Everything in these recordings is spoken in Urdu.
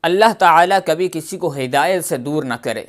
اللہ تعالیٰ کبھی کسی کو ہدایت سے دور نہ کرے،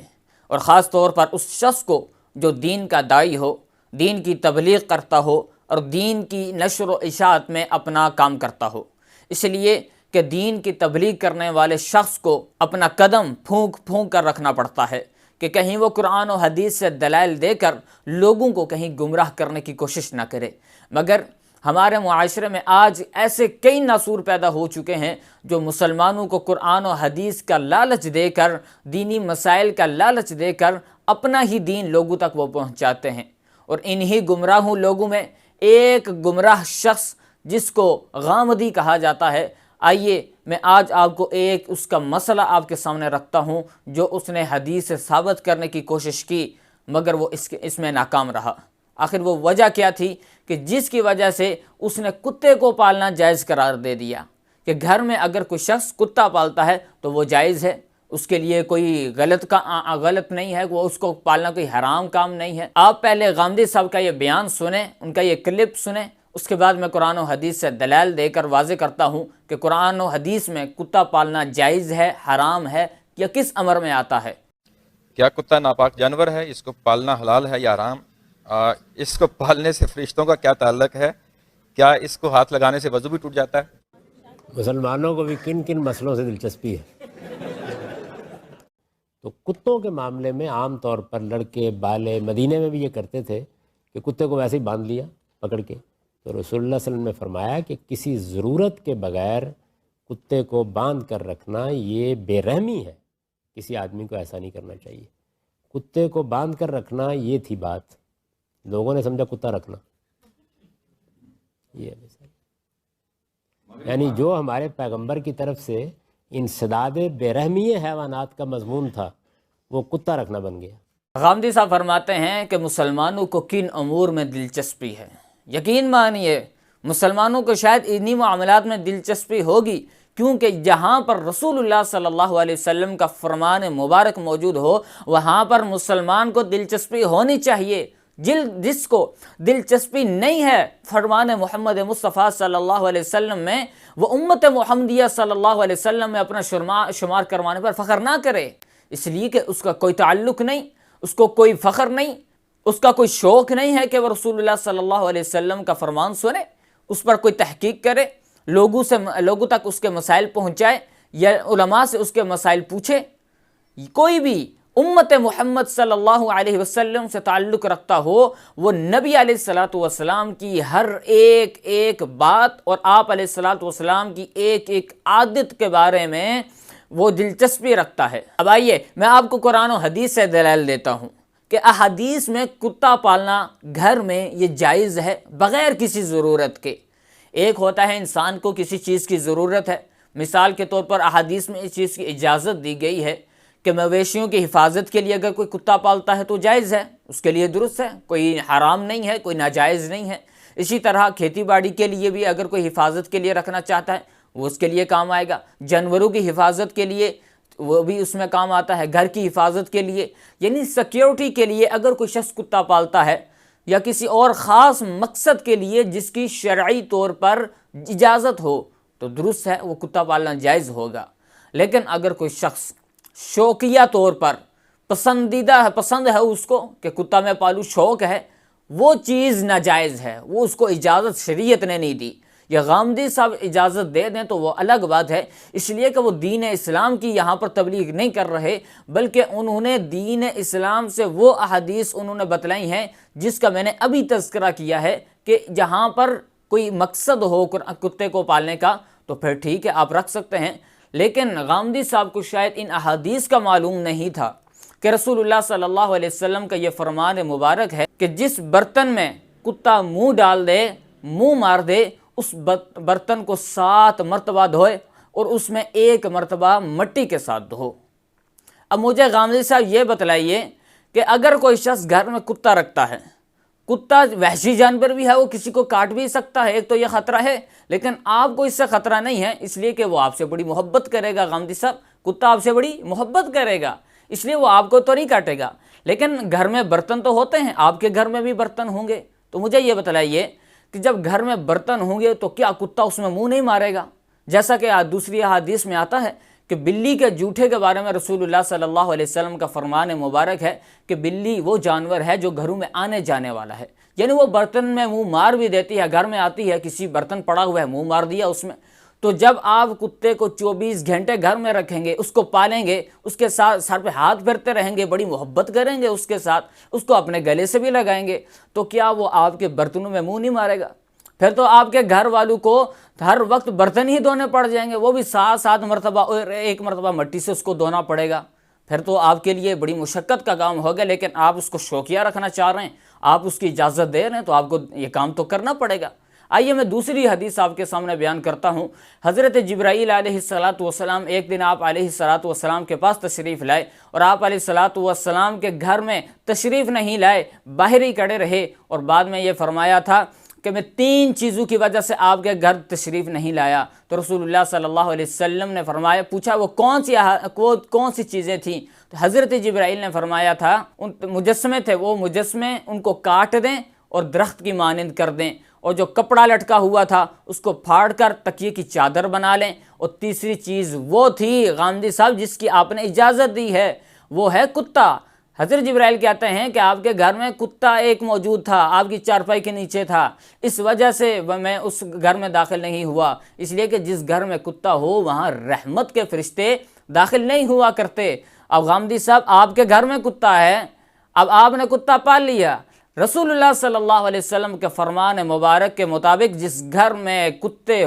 اور خاص طور پر اس شخص کو جو دین کا داعی ہو، دین کی تبلیغ کرتا ہو اور دین کی نشر و اشاعت میں اپنا کام کرتا ہو۔ اس لیے کہ دین کی تبلیغ کرنے والے شخص کو اپنا قدم پھونک پھونک کر رکھنا پڑتا ہے کہ کہیں وہ قرآن و حدیث سے دلائل دے کر لوگوں کو کہیں گمراہ کرنے کی کوشش نہ کرے۔ مگر ہمارے معاشرے میں آج ایسے کئی ناسور پیدا ہو چکے ہیں جو مسلمانوں کو قرآن و حدیث کا لالچ دے کر، دینی مسائل کا لالچ دے کر اپنا ہی دین لوگوں تک وہ پہنچاتے ہیں۔ اور انہی گمراہوں لوگوں میں ایک گمراہ شخص جس کو غامدی کہا جاتا ہے، آئیے میں آج آپ کو ایک اس کا مسئلہ آپ کے سامنے رکھتا ہوں جو اس نے حدیث سے ثابت کرنے کی کوشش کی مگر وہ اس میں ناکام رہا۔ آخر وہ وجہ کیا تھی کہ جس کی وجہ سے اس نے کتے کو پالنا جائز قرار دے دیا کہ گھر میں اگر کوئی شخص کتا پالتا ہے تو وہ جائز ہے، اس کے لیے کوئی غلط نہیں ہے، وہ اس کو پالنا کوئی حرام کام نہیں ہے۔ آپ پہلے غامدی صاحب کا یہ بیان سنیں، ان کا یہ کلپ سنیں، اس کے بعد میں قرآن و حدیث سے دلائل دے کر واضح کرتا ہوں کہ قرآن و حدیث میں کتا پالنا جائز ہے، حرام ہے یا کس امر میں آتا ہے۔ کیا کتا ناپاک جانور ہے؟ اس کو پالنا حلال ہے یا حرام؟ اس کو پالنے سے فرشتوں کا کیا تعلق ہے؟ کیا اس کو ہاتھ لگانے سے وضو بھی ٹوٹ جاتا ہے؟ مسلمانوں کو بھی کن کن مسئلوں سے دلچسپی ہے؟ تو کتوں کے معاملے میں عام طور پر لڑکے بالے مدینے میں بھی یہ کرتے تھے کہ کتے کو ویسے ہی باندھ لیا پکڑ کے، تو رسول اللہ صلی اللہ علیہ وسلم نے فرمایا کہ کسی ضرورت کے بغیر کتے کو باندھ کر رکھنا یہ بے رحمی ہے، کسی آدمی کو ایسا نہیں کرنا چاہیے۔ کتے کو باندھ کر رکھنا یہ تھی بات، لوگوں نے سمجھا کتا رکھنا یہ ہے۔ یعنی جو ہمارے پیغمبر کی طرف سے انسداد بے رحمی حیوانات کا مضمون تھا وہ کتا رکھنا بن گیا۔ غامدی صاحب فرماتے ہیں کہ مسلمانوں کو کن امور میں دلچسپی ہے؟ یقین مانیے مسلمانوں کو شاید انہی معاملات میں دلچسپی ہوگی، کیونکہ جہاں پر رسول اللہ صلی اللہ علیہ وسلم کا فرمان مبارک موجود ہو وہاں پر مسلمان کو دلچسپی ہونی چاہیے۔ جس کو دلچسپی نہیں ہے فرمان محمد مصطفیٰ صلی اللہ علیہ وسلم میں، وہ امت محمدیہ صلی اللہ علیہ وسلم میں اپنا شمار کروانے پر فخر نہ کرے، اس لیے کہ اس کا کوئی تعلق نہیں، اس کو کوئی فخر نہیں، اس کا کوئی شوق نہیں ہے کہ وہ رسول اللہ صلی اللہ علیہ وسلم کا فرمان سنے، اس پر کوئی تحقیق کرے، لوگوں تک اس کے مسائل پہنچائے یا علماء سے اس کے مسائل پوچھے۔ کوئی بھی امت محمد صلی اللہ علیہ وسلم سے تعلق رکھتا ہو وہ نبی علیہ الصلوۃ والسلام کی ہر ایک بات اور آپ علیہ الصلوۃ والسلام کی ایک عادت کے بارے میں وہ دلچسپی رکھتا ہے۔ اب آئیے میں آپ کو قرآن و حدیث سے دلائل دیتا ہوں کہ احادیث میں کتا پالنا گھر میں یہ جائز ہے بغیر کسی ضرورت کے۔ ایک ہوتا ہے انسان کو کسی چیز کی ضرورت ہے، مثال کے طور پر احادیث میں اس چیز کی اجازت دی گئی ہے کہ مویشیوں کی حفاظت کے لیے اگر کوئی کتا پالتا ہے تو جائز ہے، اس کے لیے درست ہے، کوئی حرام نہیں ہے، کوئی ناجائز نہیں ہے۔ اسی طرح کھیتی باڑی کے لیے بھی اگر کوئی حفاظت کے لیے رکھنا چاہتا ہے وہ اس کے لیے کام آئے گا، جانوروں کی حفاظت کے لیے وہ بھی اس میں کام آتا ہے، گھر کی حفاظت کے لیے، یعنی سیکیورٹی کے لیے اگر کوئی شخص کتا پالتا ہے یا کسی اور خاص مقصد کے لیے جس کی شرعی طور پر اجازت ہو تو درست ہے، وہ کتا پالنا جائز ہوگا۔ لیکن اگر کوئی شخص شوقیہ طور پر پسند ہے اس کو کہ کتا میں پالوں، شوق ہے، وہ چیز ناجائز ہے، وہ اس کو اجازت شریعت نے نہیں دی۔ یا غامدی صاحب اجازت دے دیں تو وہ الگ بات ہے، اس لیے کہ وہ دین اسلام کی یہاں پر تبلیغ نہیں کر رہے بلکہ انہوں نے دین اسلام سے وہ احادیث انہوں نے بتلائی ہیں جس کا میں نے ابھی تذکرہ کیا ہے کہ جہاں پر کوئی مقصد ہو کتے کو پالنے کا تو پھر ٹھیک ہے آپ رکھ سکتے ہیں۔ لیکن غامدی صاحب کو شاید ان احادیث کا معلوم نہیں تھا کہ رسول اللہ صلی اللہ علیہ وسلم کا یہ فرمان مبارک ہے کہ جس برتن میں کتا منہ ڈال دے، منہ مار دے، اس برتن کو 7 مرتبہ دھوئے اور اس میں 1 مرتبہ مٹی کے ساتھ دھو۔ اب مجھے غامدی صاحب یہ بتلائیے کہ اگر کوئی شخص گھر میں کتا رکھتا ہے، کتا وحشی جانور بھی ہے، وہ کسی کو کاٹ بھی سکتا ہے، ایک تو یہ خطرہ ہے، لیکن آپ کو اس سے خطرہ نہیں ہے اس لیے کہ وہ آپ سے بڑی محبت کرے گا۔ غامدی صاحب کتا آپ سے بڑی محبت کرے گا اس لیے وہ آپ کو تو نہیں کاٹے گا، لیکن گھر میں برتن تو ہوتے ہیں، آپ کے گھر میں بھی برتن ہوں گے، تو مجھے یہ بتلائیے کہ جب گھر میں برتن ہوں گے تو کیا کتا اس میں منہ نہیں مارے گا؟ جیسا کہ دوسری احادیث میں آتا ہے کہ بلی کے جوٹے کے بارے میں رسول اللہ صلی اللہ علیہ وسلم کا فرمان مبارک ہے کہ بلی وہ جانور ہے جو گھروں میں آنے جانے والا ہے، یعنی وہ برتن میں منہ مار بھی دیتی ہے، گھر میں آتی ہے، کسی برتن پڑا ہوا ہے منہ مار دیا اس میں، تو جب آپ کتے کو 24 گھنٹے گھر میں رکھیں گے، اس کو پالیں گے، اس کے ساتھ سر پہ ہاتھ پھیرتے رہیں گے، بڑی محبت کریں گے اس کے ساتھ، اس کو اپنے گلے سے بھی لگائیں گے، تو کیا وہ آپ کے برتنوں میں منہ نہیں مارے گا؟ پھر تو آپ کے گھر والوں کو ہر وقت برتن ہی دھونے پڑ جائیں گے، وہ بھی 7 مرتبہ، اور ایک مرتبہ مٹی سے اس کو دھونا پڑے گا، پھر تو آپ کے لیے بڑی مشقت کا کام ہوگا، لیکن آپ اس کو شوقیہ رکھنا چاہ رہے ہیں، آپ اس کی اجازت دے رہے ہیں، تو آپ کو یہ کام تو کرنا پڑے گا۔ آئیے میں دوسری حدیث آپ کے سامنے بیان کرتا ہوں۔ حضرت جبرائیل علیہ السلام ایک دن آپ علیہ السلام کے پاس تشریف لائے، اور آپ علیہ السلام کے گھر میں تشریف نہیں لائے، باہر ہی کھڑے رہے، اور بعد میں یہ فرمایا تھا کہ میں 3 چیزوں کی وجہ سے آپ کے گھر تشریف نہیں لایا، تو رسول اللہ صلی اللہ علیہ وسلم نے پوچھا وہ کون سی چیزیں تھیں؟ تو حضرت جبرائیل نے فرمایا تھا ان مجسمے تھے، وہ مجسمے ان کو کاٹ دیں اور درخت کی مانند کر دیں، اور جو کپڑا لٹکا ہوا تھا اس کو پھاڑ کر تکیے کی چادر بنا لیں، اور تیسری چیز وہ تھی غامدی صاحب جس کی آپ نے اجازت دی ہے، وہ ہے کتا۔ حضرت جبرائیل کہتے ہیں کہ آپ کے گھر میں کتا ایک موجود تھا، آپ کی چارپائی کے نیچے تھا، اس وجہ سے میں اس گھر میں داخل نہیں ہوا، اس لیے کہ جس گھر میں کتا ہو وہاں رحمت کے فرشتے داخل نہیں ہوا کرتے۔ اب غامدی صاحب آپ کے گھر میں کتا ہے، اب آپ نے کتا پال لیا، رسول اللہ صلی اللہ علیہ وسلم کے فرمان مبارک کے مطابق جس گھر میں کتے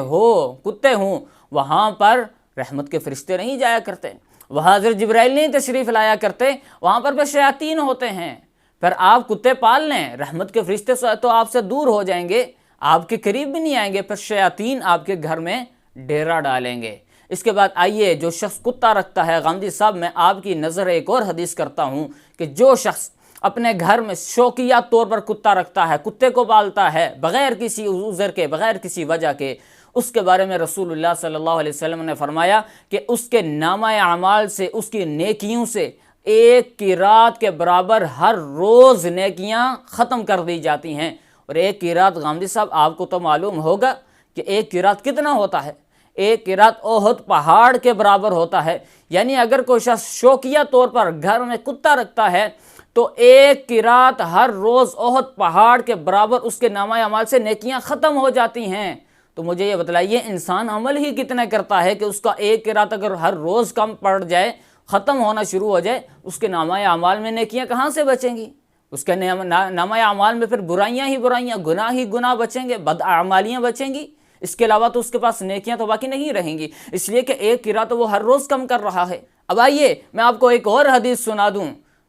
ہوں وہاں پر رحمت کے فرشتے نہیں جایا کرتے، وہاں حضرت جبرائیل نہیں تشریف لایا کرتے، وہاں پر شیاطین ہوتے ہیں۔ پھر آپ کتے پال لیں، رحمت کے فرشتے تو آپ سے دور ہو جائیں گے، آپ کے قریب بھی نہیں آئیں گے، پھر شیاطین آپ کے گھر میں ڈیرا ڈالیں گے۔ اس کے بعد آئیے جو شخص کتا رکھتا ہے، غامدی صاحب میں آپ کی نظر ایک اور حدیث کرتا ہوں کہ جو شخص اپنے گھر میں شوقیہ طور پر کتا رکھتا ہے، کتے کو پالتا ہے بغیر کسی عذر کے، بغیر کسی وجہ کے، اس کے بارے میں رسول اللہ صلی اللہ علیہ وسلم نے فرمایا کہ اس کے نامہ اعمال سے، اس کی نیکیوں سے 1 قیراط کے برابر ہر روز نیکیاں ختم کر دی جاتی ہیں۔ اور 1 قیراط غامدی صاحب آپ کو تو معلوم ہوگا کہ 1 قیراط کتنا ہوتا ہے، 1 قیراط احد پہاڑ کے برابر ہوتا ہے، یعنی اگر کوئی شخص شوقیہ طور پر گھر میں کتا رکھتا ہے تو 1 قیراط ہر روز احد پہاڑ کے برابر اس کے نامہ اعمال سے نیکیاں ختم ہو جاتی ہیں۔ تو مجھے یہ بتلائیے انسان عمل ہی کتنا کرتا ہے کہ اس کا 1 قیراط اگر ہر روز کم پڑ جائے، ختم ہونا شروع ہو جائے، اس کے نامہ اعمال میں نیکیاں کہاں سے بچیں گی؟ اس کے نامہ اعمال میں پھر برائیاں ہی برائیاں، گناہ ہی گناہ بچیں گے، بدعمالیاں بچیں گی، اس کے علاوہ تو اس کے پاس نیکیاں تو باقی نہیں رہیں گی، اس لیے کہ 1 قیراط وہ ہر روز کم کر رہا ہے۔ اب آئیے میں آپ کو ایک اور حدیث سنا دوں۔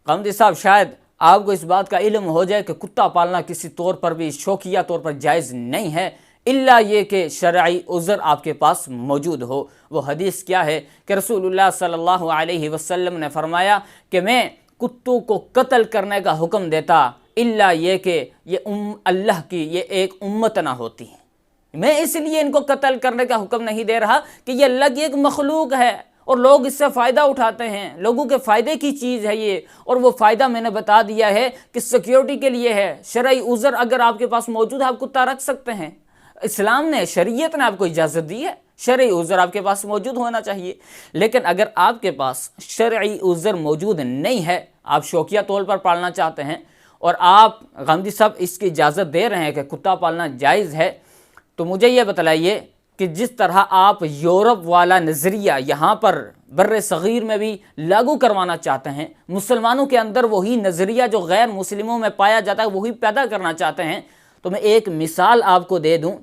غامدی صاحب شاید آپ کو اس بات کا علم ہو جائے کہ کتا پالنا کسی طور پر بھی شوقیہ طور پر جائز نہیں ہے، الا یہ کہ شرعی عذر آپ کے پاس موجود ہو۔ وہ حدیث کیا ہے کہ رسول اللہ صلی اللہ علیہ وسلم نے فرمایا کہ میں کتوں کو قتل کرنے کا حکم دیتا، الا یہ کہ یہ اللہ کی یہ ایک امت نہ ہوتی، میں اس لیے ان کو قتل کرنے کا حکم نہیں دے رہا کہ یہ اللہ کی ایک مخلوق ہے اور لوگ اس سے فائدہ اٹھاتے ہیں، لوگوں کے فائدے کی چیز ہے یہ، اور وہ فائدہ میں نے بتا دیا ہے کہ سیکیورٹی کے لیے ہے۔ شرعی عذر اگر آپ کے پاس موجود ہے آپ کتا رکھ سکتے ہیں، اسلام نے، شریعت نے آپ کو اجازت دی ہے، شرعی عذر آپ کے پاس موجود ہونا چاہیے۔ لیکن اگر آپ کے پاس شرعی عذر موجود نہیں ہے، آپ شوقیہ طور پر پالنا چاہتے ہیں اور آپ غامدی صاحب اس کی اجازت دے رہے ہیں کہ کتا پالنا جائز ہے، تو مجھے یہ بتلائیے کہ جس طرح آپ یورپ والا نظریہ یہاں پر بر صغیر میں بھی لاگو کروانا چاہتے ہیں، مسلمانوں کے اندر وہی نظریہ جو غیر مسلموں میں پایا جاتا ہے وہی پیدا کرنا چاہتے ہیں، تو میں ایک مثال آپ کو دے دوں،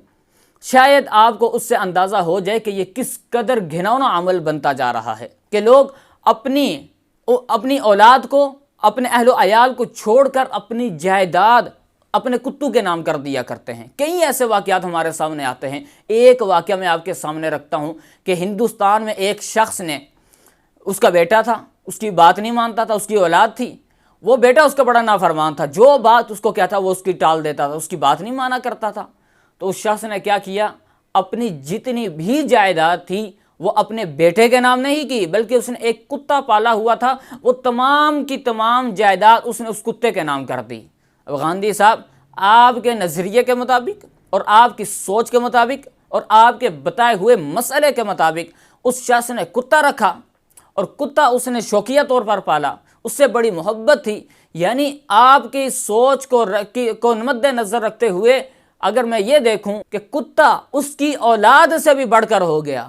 شاید آپ کو اس سے اندازہ ہو جائے کہ یہ کس قدر گھناؤنا عمل بنتا جا رہا ہے کہ لوگ اپنی اولاد کو، اپنے اہل و عیال کو چھوڑ کر اپنی جائیداد اپنے کتوں کے نام کر دیا کرتے ہیں۔ کئی ایسے واقعات ہمارے سامنے آتے ہیں۔ ایک واقعہ میں آپ کے سامنے رکھتا ہوں کہ ہندوستان میں ایک شخص نے، اس کا بیٹا تھا، اس کی بات نہیں مانتا تھا، اس کی اولاد تھی، وہ بیٹا اس کا بڑا نافرمان تھا، جو بات اس کو کہتا وہ اس کی ٹال دیتا تھا، اس کی بات نہیں مانا کرتا تھا۔ تو اس شخص نے کیا کیا، اپنی جتنی بھی جائیداد تھی وہ اپنے بیٹے کے نام نہیں کی، بلکہ اس نے ایک کتا پالا ہوا تھا، وہ تمام کی تمام جائیداد اس نے اس کتے کے نام کر دی۔ اب غامدی صاحب آپ کے نظریے کے مطابق اور آپ کی سوچ کے مطابق اور آپ کے بتائے ہوئے مسئلے کے مطابق اس شخص نے کتا رکھا اور کتا اس نے شوقیہ طور پر پالا، اس سے بڑی محبت تھی، یعنی آپ کی سوچ کو مد نظر رکھتے ہوئے اگر میں یہ دیکھوں کہ کتا اس کی اولاد سے بھی بڑھ کر ہو گیا،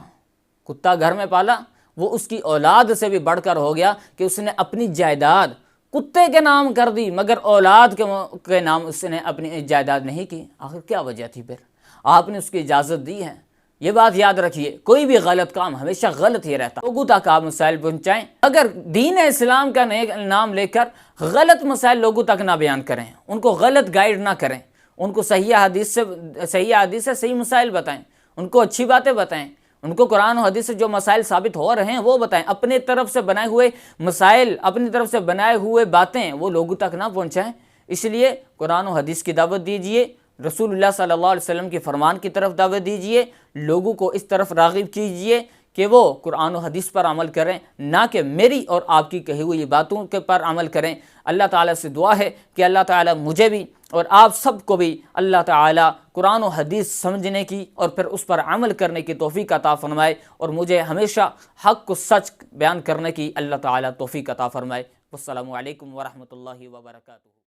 کتا گھر میں پالا وہ اس کی اولاد سے بھی بڑھ کر ہو گیا کہ اس نے اپنی جائیداد کتے کے نام کر دی مگر اولاد کے نام اس نے اپنی جائیداد نہیں کی۔ آخر کیا وجہ تھی؟ پھر آپ نے اس کی اجازت دی ہے۔ یہ بات یاد رکھیے، کوئی بھی غلط کام ہمیشہ غلط ہی رہتا، لوگوں تک آپ مسائل پہنچائیں، اگر دین اسلام کا نام لے کر غلط مسائل لوگوں تک نہ بیان کریں، ان کو غلط گائیڈ نہ کریں، ان کو صحیح حدیث سے صحیح مسائل بتائیں، ان کو اچھی باتیں بتائیں، ان کو قرآن و حدیث سے جو مسائل ثابت ہو رہے ہیں وہ بتائیں، اپنے طرف سے بنائے ہوئے مسائل، اپنی طرف سے بنائے ہوئے باتیں وہ لوگوں تک نہ پہنچائیں۔ اس لیے قرآن و حدیث کی دعوت دیجئے، رسول اللہ صلی اللہ علیہ وسلم کی فرمان کی طرف دعوت دیجئے، لوگوں کو اس طرف راغب کیجئے کہ وہ قرآن و حدیث پر عمل کریں، نہ کہ میری اور آپ کی کہی ہوئی باتوں کے پر عمل کریں۔ اللہ تعالیٰ سے دعا ہے کہ اللہ تعالیٰ مجھے بھی اور آپ سب کو بھی اللہ تعالیٰ قرآن و حدیث سمجھنے کی اور پھر اس پر عمل کرنے کی توفیق عطا فرمائے، اور مجھے ہمیشہ حق کو سچ بیان کرنے کی اللہ تعالیٰ توفیق عطا فرمائے۔ والسلام علیکم ورحمۃ اللہ وبرکاتہ۔